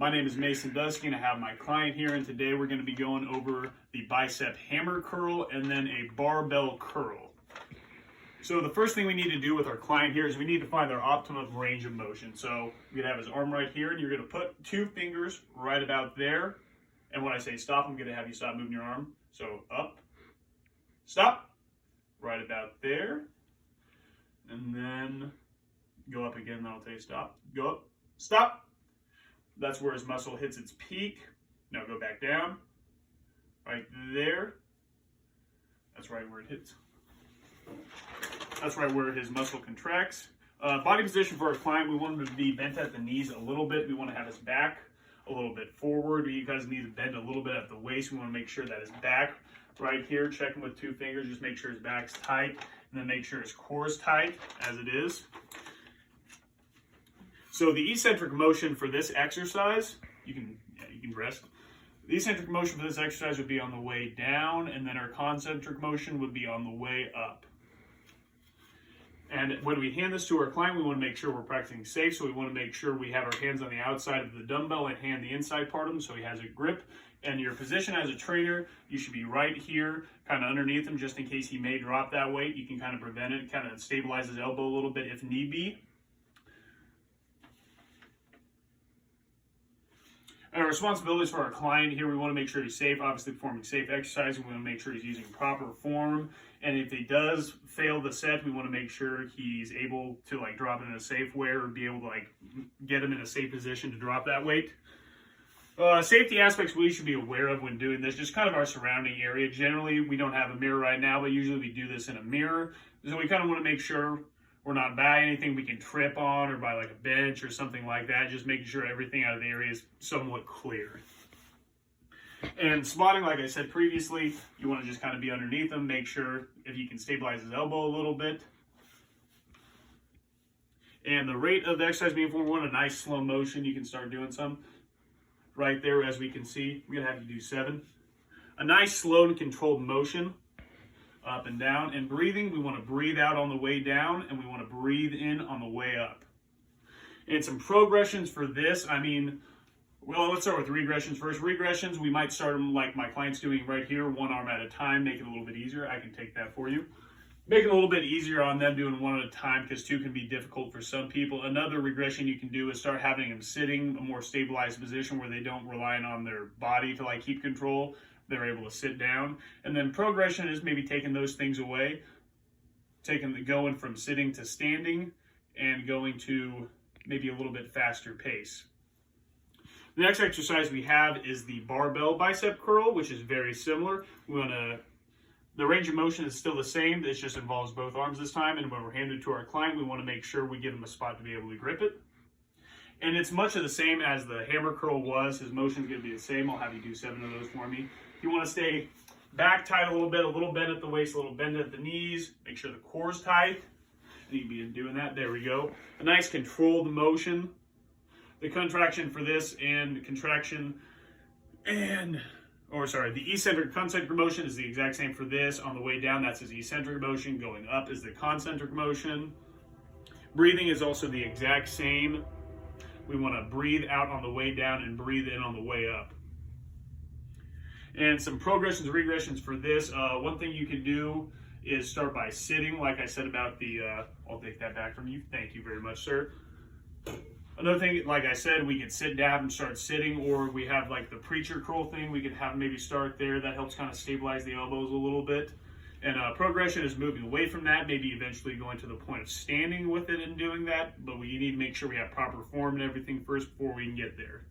My name is Mason Dusky and I have my client here, and today we're going to be going over the bicep hammer curl and then a barbell curl. So the first thing we need to do with our client here is we need to find their optimum range of motion. So you're going to have his arm right here and you're going to put two fingers right about there. And when I say stop, I'm going to have you stop moving your arm. So up, stop, right about there. And then go up again, then I'll tell you stop. Go up, stop. That's where his muscle hits its peak. Now go back down, right there. That's right where it hits. That's right where his muscle contracts. Body position for our client, we want him to be bent at the knees a little bit. We want to have his back a little bit forward. You guys need to bend a little bit at the waist. We want to make sure that his back right here, checking with two fingers, just make sure his back's tight, and then make sure his core is tight as it is. So the eccentric motion for this exercise, you can rest. The eccentric motion for this exercise would be on the way down, and then our concentric motion would be on the way up. And when we hand this to our client, we want to make sure we're practicing safe, so we want to make sure we have our hands on the outside of the dumbbell and hand the inside part of them so he has a grip. And your position as a trainer, you should be right here, kind of underneath him, just in case he may drop that weight. You can kind of prevent it, kind of stabilize his elbow a little bit if need be. And our responsibilities for our client here, we want to make sure he's safe, obviously performing safe exercise. We want to make sure he's using proper form. And if he does fail the set, we want to make sure he's able to drop it in a safe way or be able to get him in a safe position to drop that weight. Safety aspects we should be aware of when doing this, just kind of our surrounding area. Generally, we don't have a mirror right now, but usually we do this in a mirror. So we kind of want to make sure we're not by anything we can trip on or by a bench or something like that, just making sure everything out of the area is somewhat clear. And spotting, like I said previously, you want to just kind of be underneath him, make sure if you can stabilize his elbow a little bit. And the rate of the exercise being performed, we want a nice slow motion. You can start doing some right there, as we can see. We're going to have you do 7. A nice slow and controlled motion. Up and down. And breathing, we want to breathe out on the way down and we want to breathe in on the way up. And some progressions for this, well, let's start with regressions first. Regressions, we might start them like my client's doing right here, one arm at a time, make it a little bit easier. I can take that for you. Make it a little bit easier on them doing one at a time because 2 can be difficult for some people. Another regression you can do is start having them sitting, a more stabilized position where they don't rely on their body to keep control. They're able to sit down. And then progression is maybe taking those things away, going from sitting to standing and going to maybe a little bit faster pace. The next exercise we have is the barbell bicep curl, which is very similar. The range of motion is still the same. It just involves both arms this time. And when we're handed it to our client, we want to make sure we give him a spot to be able to grip it. And it's much of the same as the hammer curl was. His motion is going to be the same. I'll have you do 7 of those for me. If you want to stay back tight a little bend at the waist, a little bend at the knees, make sure the core's tight. You need to be doing that. There we go. A nice controlled motion. The contraction for this and the eccentric concentric motion is the exact same for this. On the way down, that's his eccentric motion. Going up is the concentric motion. Breathing is also the exact same. We want to breathe out on the way down and breathe in on the way up. And some progressions and regressions for this. One thing you can do is start by sitting, like I said about the, I'll take that back from you. Thank you very much, sir. Another thing, like I said, we could sit down and start sitting, or we have the preacher curl thing. We could have maybe start there. That helps kind of stabilize the elbows a little bit. And progression is moving away from that, maybe eventually going to the point of standing with it and doing that. But we need to make sure we have proper form and everything first before we can get there.